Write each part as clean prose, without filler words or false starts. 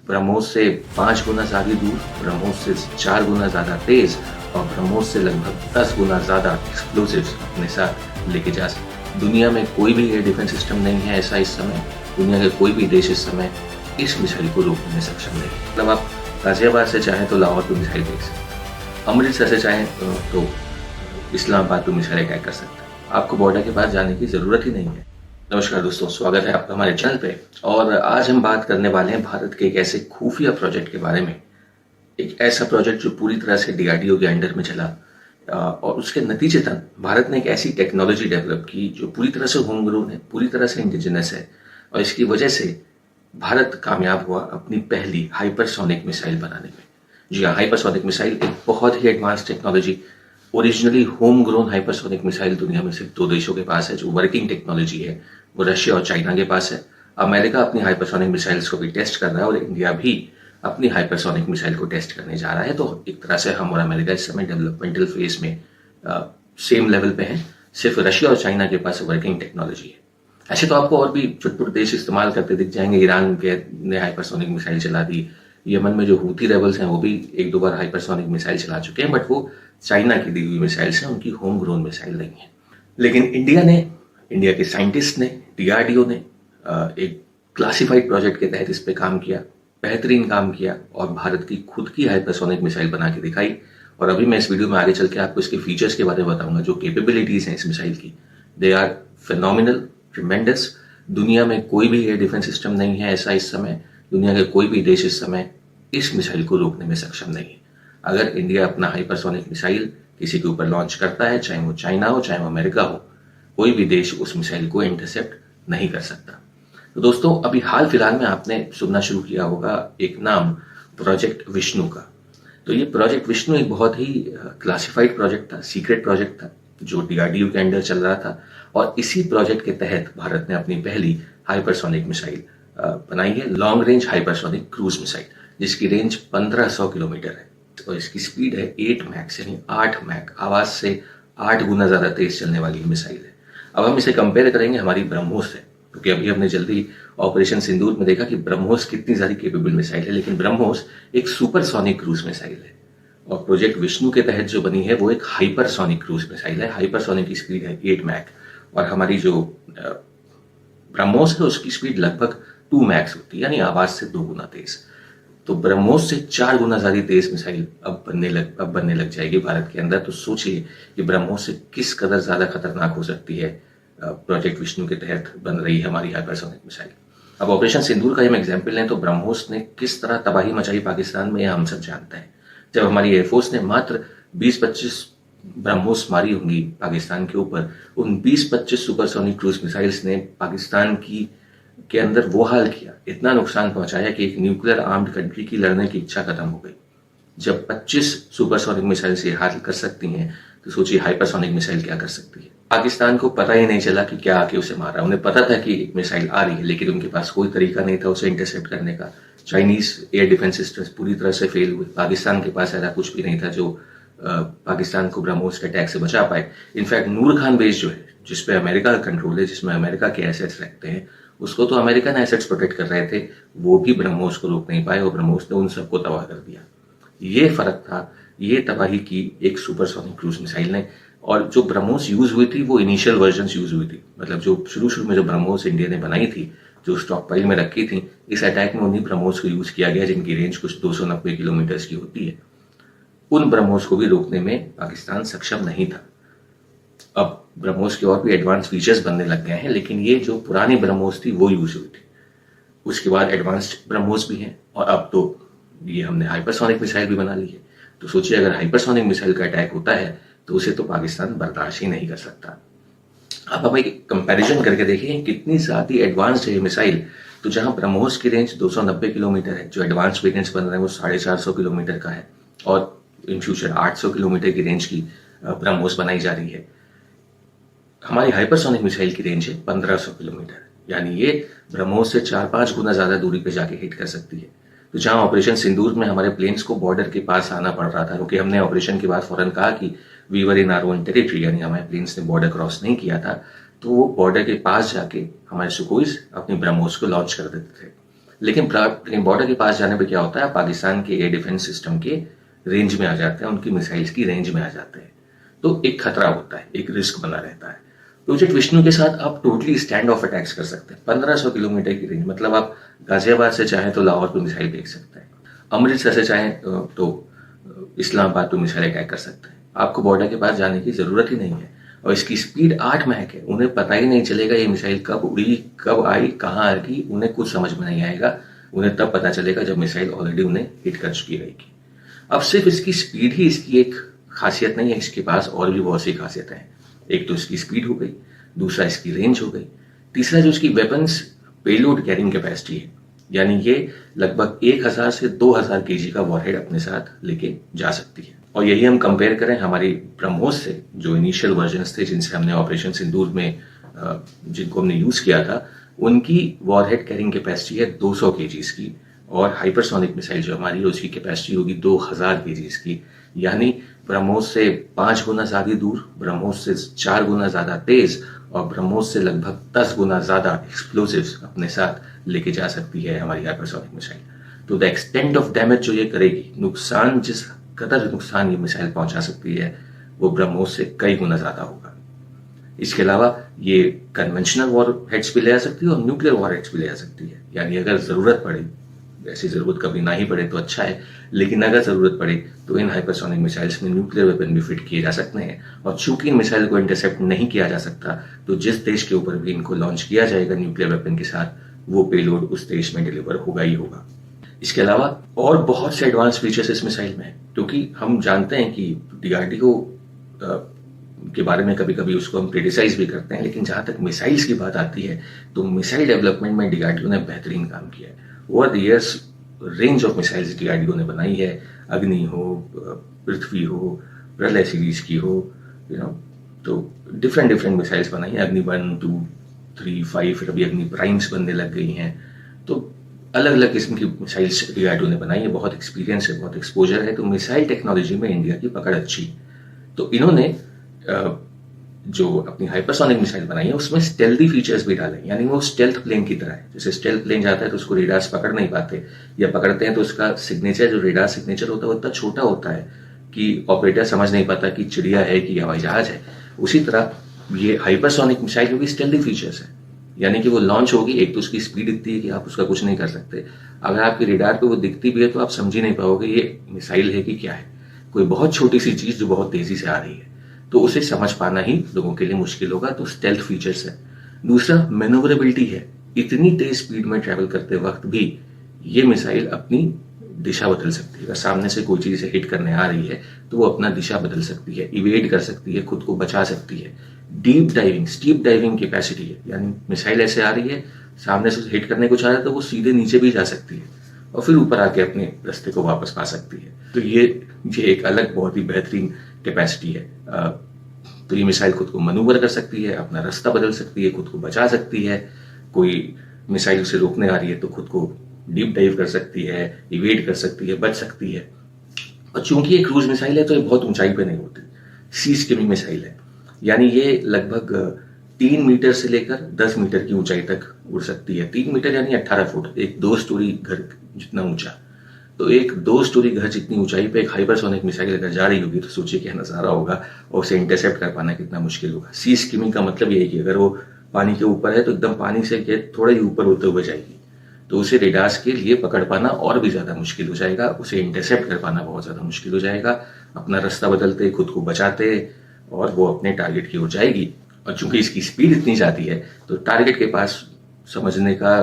ब्रह्मोस से 5 गुना ज़्यादा दूर, ब्रह्मोस से 4 गुना ज़्यादा तेज़ और ब्रह्मोस से लगभग 10 गुना ज़्यादा एक्सप्लोसिव्स अपने साथ लेके जा सकते। दुनिया में कोई भी एयर डिफेंस सिस्टम नहीं है ऐसा इस समय, दुनिया के कोई भी देश इस समय इस मिसाइल को रोकने में सक्षम नहीं। मतलब आप गाजियाबाद से चाहें तो लाहौर पर मिसाइल भेज सकते, अमृतसर से चाहें तो इस्लामाबाद पर मिसाइल अटैक कर सकते हैं। आपको बॉर्डर के पास जाने की ज़रूरत ही नहीं है। नमस्कार दोस्तों, स्वागत है आपका हमारे चैनल पे। और आज हम बात करने वाले हैं भारत के एक ऐसे खुफिया प्रोजेक्ट के बारे में, एक ऐसा प्रोजेक्ट जो पूरी तरह से डीआरडीओ के अंडर में चला और उसके नतीजतन भारत ने एक ऐसी टेक्नोलॉजी डेवलप की जो पूरी तरह से होम ग्रोन है, पूरी तरह से इंडिजिनस है और इसकी वजह से भारत कामयाब हुआ अपनी पहली हाइपरसोनिक मिसाइल बनाने में। जी हाँ, हाइपरसोनिक मिसाइल एक बहुत ही advance technology, originally home grown hypersonic missile दुनिया में सिर्फ 2 देशों के पास है जो वर्किंग टेक्नोलॉजी है, वो रशिया और चाइना के पास है। अमेरिका अपनी हाइपरसोनिक मिसाइल्स को भी टेस्ट कर रहा है और इंडिया भी अपनी हाइपरसोनिक मिसाइल को टेस्ट करने जा रहा है। तो एक तरह से हम और अमेरिका इस समय डेवलपमेंटल फेज में सेम लेवल पे हैं, सिर्फ रशिया और चाइना के पास वर्किंग टेक्नोलॉजी है। ऐसे तो आपको और भी चुटपुट देश इस्तेमाल करते दिख जाएंगे। ईरान ने हाइपरसोनिक मिसाइल चला दी, यमन में जो हूती रेबल्स हैं वो भी 1-2 बार हाइपरसोनिक मिसाइल चला चुके हैं, बट वो चाइना की दी हुई मिसाइल्स हैं, उनकी होम ग्रोन मिसाइल नहीं है। लेकिन इंडिया के साइंटिस्ट ने, डीआरडीओ ने एक क्लासिफाइड प्रोजेक्ट के तहत इस पे काम किया, बेहतरीन काम किया और भारत की खुद की हाइपरसोनिक मिसाइल बना के दिखाई। और अभी मैं इस वीडियो में आगे चल के आपको इसके फीचर्स के बारे में बताऊंगा, जो कैपेबिलिटीज हैं इस मिसाइल की। They are phenomenal, tremendous. दुनिया में कोई भी एयर डिफेंस सिस्टम नहीं है ऐसा इस समय, दुनिया के कोई भी देश इस समय इस मिसाइल को रोकने में सक्षम नहीं है। अगर इंडिया अपना हाइपरसोनिक मिसाइल किसी के ऊपर लॉन्च करता है, चाहे वो चाइना हो चाहे वो अमेरिका हो, कोई भी देश उस मिसाइल को इंटरसेप्ट नहीं कर सकता। तो दोस्तों, अभी हाल फिलहाल में आपने सुनना शुरू किया होगा एक नाम, प्रोजेक्ट विष्णु का। तो ये प्रोजेक्ट विष्णु एक बहुत ही क्लासिफाइड प्रोजेक्ट था, सीक्रेट प्रोजेक्ट था जो डीआरडीओ के अंडर चल रहा था और इसी प्रोजेक्ट के तहत भारत ने अपनी पहली हाइपरसोनिक मिसाइल बनाई है, long range hypersonic cruise missile, जिसकी रेंज 1500 किलोमीटर है और इसकी स्पीड है 8 मैक्स, यानी 8 मैक, आवाज से 8 गुना ज्यादा तेज चलने वाली मिसाइल है। अब हम इसे कंपेयर करेंगे हमारी ब्रह्मोस से, क्योंकि अभी हमने जल्दी ऑपरेशन सिंदूर में देखा कि ब्रह्मोस कितनी ज्यादा केपेबल मिसाइल है, लेकिन ब्रह्मोस एक सुपरसोनिक क्रूज मिसाइल है और प्रोजेक्ट विष्णु के तहत जो बनी है वो एक हाइपरसोनिक क्रूज मिसाइल है। हाइपरसोनिक की स्पीड है 8 मैक और हमारी जो ब्रह्मोस है उसकी स्पीड लगभग 2 मैक्स होती है, यानी आवाज से 2 गुना तेज। तो ब्रह्मोस से 4 गुना ज्यादा तेज मिसाइल अब बनने लग जाएगी भारत के अंदर। तो सोचिए कि ब्रह्मोस से किस कदर ज्यादा खतरनाक हो सकती है प्रोजेक्ट विष्णु के तहत बन रही है हमारी हाइपरसोनिक मिसाइल। अब ऑपरेशन सिंदूर का हम एग्जाम्पल लें तो ब्रह्मोस ने किस तरह तबाही मचाई पाकिस्तान में, यह हम सब जानते हैं। जब हमारी एयरफोर्स ने मात्र 20-25 ब्रह्मोस मारी होंगी पाकिस्तान के ऊपर, उन 20-25 सुपरसोनिक क्रूज मिसाइल्स ने पाकिस्तान के अंदर वो हाल किया, इतना नुकसान पहुंचाया कि एक न्यूक्लियर आर्म्ड कंट्री की लड़ने की इच्छा खत्म हो गई। जब 25 सुपरसोनिक मिसाइल से हाल कर सकती हैं तो सोचिए हाइपरसोनिक मिसाइल क्या कर सकती है। पाकिस्तान को पता ही नहीं चला कि क्या आके उसे मारा। उन्हें पता था कि एक मिसाइल आ रही है, लेकिन उनके पास कोई तरीका नहीं था उसे इंटरसेप्ट करने का। चाइनीज एयर डिफेंस सिस्टम्स पूरी तरह से फेल हुए, पाकिस्तान के पास ऐसा कुछ भी नहीं था जो पाकिस्तान को ब्रह्मोस के अटैक से बचा पाए। इनफैक्ट नूर खान बेस जो है, जिसपे अमेरिका का कंट्रोल है, जिसमें अमेरिका के एसेट्स रखते हैं, उसको तो अमेरिकन एसेट्स प्रोटेक्ट कर रहे थे, वो भी ब्रह्मोस को रोक नहीं पाए और ब्रह्मोस ने उन सबको तबाह कर दिया। ये फर्क था, ये तबाही की एक सुपरसोनिक क्रूज मिसाइल ने। और जो ब्रह्मोस यूज हुई थी वो इनिशियल वर्जन यूज हुई थी, मतलब जो शुरू में जो ब्रह्मोस इंडिया ने बनाई थी, जो स्टॉक पाइल में रखी थी, इस अटैक में उन्हीं ब्रह्मोस को यूज किया गया जिनकी रेंज कुछ 290 किलोमीटर की होती है। उन ब्रह्मोस को भी रोकने में पाकिस्तान सक्षम नहीं था। अब ब्रह्मोस के और भी एडवांस फीचर्स बनने लग गए हैं, लेकिन ये जो पुरानी ब्रह्मोस थी वो यूज हुई थी। उसके बाद एडवांस्ड ब्रह्मोस भी हैं और अब तो ये हमने हाइपरसोनिक मिसाइल भी बना ली है। तो सोचिए अगर हाइपरसोनिक मिसाइल का अटैक होता है तो उसे तो पाकिस्तान बर्दाश्त ही नहीं कर सकता। अब हम एक कंपैरिजन करके देखिए कितनी ज्यादा एडवांस्ड है ये मिसाइल। तो जहां ब्रह्मोस की रेंज 290 किलोमीटर है, जो एडवांस वेरिएंट्स बन रहे हैं वो 450 किलोमीटर का है और इन फ्यूचर 800 किलोमीटर की रेंज की ब्रह्मोस बनाई जा रही है। हमारी हाइपरसोनिक मिसाइल की रेंज है 1500 किलोमीटर, यानी ये ब्रह्मोस से 4-5 गुना ज्यादा दूरी पे जाके हिट कर सकती है। तो जहां ऑपरेशन सिंदूर में हमारे प्लेन्स को बॉर्डर के पास आना पड़ रहा था, क्योंकि हमने ऑपरेशन के बाद फौरन कहा कि we were in our own territory, यानी हमारे प्लेन्स ने बॉर्डर क्रॉस नहीं किया था, तो वो बॉर्डर के पास जाके हमारे सुकोइस अपनी ब्रह्मोस को लॉन्च कर देते थे। लेकिन बॉर्डर के पास जाने पे क्या होता है, पाकिस्तान के एयर डिफेंस सिस्टम के रेंज में आ जाते हैं, उनकी मिसाइल्स की रेंज में आ जाते हैं, तो एक खतरा होता है, एक रिस्क बना रहता है। प्रोजेक्ट विष्णु के साथ आप टोटली स्टैंड ऑफ अटैक्स कर सकते हैं। 1500 किलोमीटर की रेंज, मतलब आप गाजियाबाद से चाहें तो लाहौर पे मिसाइल फेंक सकते हैं, अमृतसर से चाहें तो इस्लामाबाद पे मिसाइल अटैक कर सकते हैं। आपको बॉर्डर के पास जाने की जरूरत ही नहीं है, और इसकी स्पीड 8 मैक है। उन्हें पता ही नहीं चलेगा ये मिसाइल कब उड़ी, कब आई, कहाँ आएगी, उन्हें कुछ समझ में नहीं आएगा। उन्हें तब पता चलेगा जब मिसाइल ऑलरेडी उन्हें हिट कर चुकी रहेगी। अब सिर्फ इसकी स्पीड ही इसकी एक खासियत नहीं है, इसके पास और भी बहुत सी खासियतें हैं। एक तो इसकी स्पीड हो गई, दूसरा इसकी रेंज हो गई, तीसरा जो इसकी वेपन्स पेलोड कैरिंग कैपेसिटी है, यानी ये लगभग 1000 से 2000 केजी का वॉरहेड अपने साथ लेके जा सकती है। और यही हम कंपेयर करें हमारी ब्रह्मोस से, जो इनिशियल वर्जन्स थे जिनसे हमने ऑपरेशन सिंदूर में जिनको हमने यूज किया था, उनकी वॉरहेड कैरिंग कैपेसिटी है 200 केजीज की, और हाइपरसोनिक मिसाइल जो हमारी है उसकी कैपेसिटी होगी 2000 केजीज की। यानी ब्रह्मोस से 5 गुना ज्यादा दूर, ब्रह्मोस से 4 गुना ज्यादा तेज, और ब्रह्मोस से लगभग 10 गुना ज्यादा एक्सप्लोसिव्स अपने साथ लेके जा सकती है हमारी हाइपरसोनिक मिसाइल। तो द एक्सटेंट ऑफ डैमेज जो ये करेगी, नुकसान, जिस कदर नुकसान ये मिसाइल पहुंचा सकती है, वो ब्रह्मोस से कई गुना ज्यादा होगा। इसके अलावा ये कन्वेंशनल वॉर हेड्स भी ले आ सकती है और न्यूक्लियर वॉर हेड्स भी ले आ सकती है। यानी अगर जरूरत पड़े, ऐसी जरूरत कभी ना ही पड़े तो अच्छा है, लेकिन अगर जरूरत पड़े तो इन हाइपरसोनिक मिसाइल्स में न्यूक्लियर वेपन भी फिट किए जा सकते हैं। और चूंकि इन मिसाइल को इंटरसेप्ट नहीं किया जा सकता, तो जिस देश के ऊपर भी इनको लॉन्च किया जाएगा न्यूक्लियर वेपन के साथ, वो पेलोड उस देश में डिलीवर होगा ही होगा। इसके अलावा और बहुत से एडवांस फीचर्स इस मिसाइल में है, क्योंकि हम जानते हैं कि डीआरडीओ के बारे में कभी कभी उसको हम क्रिटिसाइज भी करते हैं, लेकिन जहां तक मिसाइल्स की बात आती है तो मिसाइल डेवलपमेंट में डीआरडीओ ने बेहतरीन काम किया है। Over the years range of missiles DRDO ने बनाई है, अग्नि हो, पृथ्वी हो, प्रलय सीरीज की हो, तो डिफरेंट मिसाइल्स बनाई है। अग्नि 1, 2, 3, 5, फिर अभी अग्नि प्राइम्स बनने लग गई हैं। तो अलग अलग किस्म की मिसाइल्स डीआरडीओ ने बनाई है, बहुत एक्सपीरियंस है, बहुत एक्सपोजर है। तो मिसाइल टेक्नोलॉजी में इंडिया की पकड़ अच्छी। तो इन्होंने जो अपनी हाइपरसोनिक मिसाइल बनाई है उसमें स्टेल्थी फीचर्स भी डाले, यानी वो स्टेल्थ प्लेन की तरह है। जैसे स्टेल्थ प्लेन जाता है तो उसको रेडार्स पकड़ नहीं पाते, या पकड़ते हैं तो उसका सिग्नेचर, जो रेडार सिग्नेचर होता है, वो इतना छोटा होता है कि ऑपरेटर समझ नहीं पाता कि चिड़िया है कि हवाई जहाज है। उसी तरह ये हाइपरसोनिक मिसाइल होगी, स्टेल्थी फीचर्स है, यानी कि वो लॉन्च होगी, एक तो उसकी स्पीड इतनी है कि आप उसका कुछ नहीं कर सकते। अगर आपके रेडार पे वो दिखती भी है तो आप समझ ही नहीं पाओगे ये मिसाइल है कि क्या है, कोई बहुत छोटी सी चीज जो बहुत तेजी से आ रही है, तो उसे समझ पाना ही लोगों के लिए मुश्किल होगा। तो स्टेल्थ फीचर्स है। दूसरा मैनोवरेबिलिटी है, इतनी तेज स्पीड में ट्रैवल करते वक्त भी ये मिसाइल अपनी दिशा बदल सकती है। अगर सामने से कोई चीज हिट करने आ रही है तो वो अपना दिशा बदल सकती है, इवेड कर सकती है, खुद को बचा सकती है। Deep diving, steep diving capacity है, यानी मिसाइल ऐसे आ रही है, सामने से हिट करने को चाह रहा है तो वो सीधे नीचे भी जा सकती है और फिर ऊपर आके अपने रास्ते को वापस पा सकती है। तो ये एक अलग बहुत ही बेहतरीन कैपेसिटी है। तो ये मिसाइल खुद को मनूवर कर सकती है, अपना रास्ता बदल सकती है, खुद को बचा सकती है। कोई मिसाइल उसे रोकने आ रही है तो खुद को डीप डाइव कर सकती है, इवेड कर सकती है, बच सकती है। और चूंकि ये क्रूज मिसाइल है तो ये बहुत ऊंचाई पे नहीं होती, सी स्किमिंग मिसाइल है, यानी ये लगभग 3 मीटर से लेकर 10 मीटर की ऊंचाई तक उड़ सकती है। 3 मीटर यानी 18 फुट, एक 2 स्टोरी घर जितना ऊंचा। तो एक 2 स्टोरी घर जितनी ऊंचाई पे एक हाइपरसोनिक मिसाइल अगर जा रही होगी तो सोचिए क्या नजारा होगा, और उसे इंटरसेप्ट कर पाना कितना मुश्किल होगा। सी स्किमिंग का मतलब ये है कि अगर वो पानी के ऊपर है तो एकदम पानी से थोड़ा ही ऊपर होते हुए जाएगी, तो उसे रेडार्स के लिए पकड़ पाना और भी ज्यादा मुश्किल हो जाएगा, उसे इंटरसेप्ट कर पाना बहुत ज्यादा मुश्किल हो जाएगा। अपना रास्ता बदलते, खुद को बचाते, और वो अपने टारगेट की ओर जाएगी। और चूंकि इसकी स्पीड इतनी जाती है तो टारगेट के पास समझने का,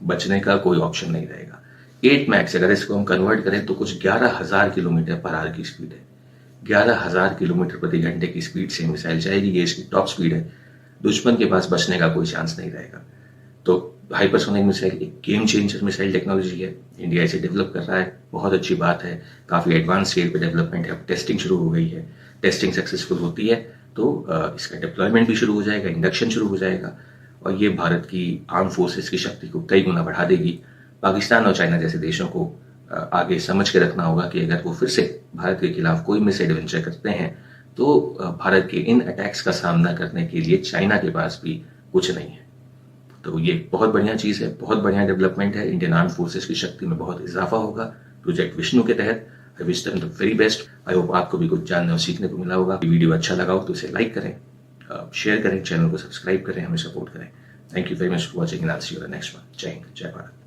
बचने का कोई ऑप्शन नहीं रहेगा। 8 मैक्स अगर इसको हम कन्वर्ट करें तो कुछ 11,000 किलोमीटर पर आवर की स्पीड है। 11,000 किलोमीटर प्रति घंटे की स्पीड से मिसाइल जाएगी, ये इसकी टॉप स्पीड है। दुश्मन के पास बचने का कोई चांस नहीं रहेगा। तो हाइपरसोनिक मिसाइल एक गेम चेंजर मिसाइल टेक्नोलॉजी है, इंडिया इसे डेवलप कर रहा है, बहुत अच्छी बात है। काफी एडवांस स्टेज पे डेवलपमेंट है, अब टेस्टिंग शुरू हो गई है। टेस्टिंग सक्सेसफुल होती है तो इसका डिप्लॉयमेंट भी शुरू हो जाएगा, इंडक्शन शुरू हो जाएगा, और ये भारत की आर्म फोर्सेस की शक्ति को कई गुना बढ़ा देगी। पाकिस्तान और चाइना जैसे देशों को आगे समझ के रखना होगा कि अगर वो फिर से भारत के खिलाफ कोई मिस एडवेंचर करते हैं तो भारत के इन अटैक्स का सामना करने के लिए चाइना के पास भी कुछ नहीं है। तो ये बहुत बढ़िया चीज़ है, बहुत बढ़िया डेवलपमेंट है। इंडियन आर्म फोर्सेस की शक्ति में बहुत इजाफा होगा प्रोजेक्ट विष्णु के तहत। I wish them the very best. I hope आपको भी कुछ जानने और सीखने को मिला होगा। वीडियो अच्छा लगा हो तो इसे लाइक करें, शेयर करें, चैनल को सब्सक्राइब करें, हमें सपोर्ट करें। Thank you very much for watching and I will see you in the next one. जय हिंद, जय भारत।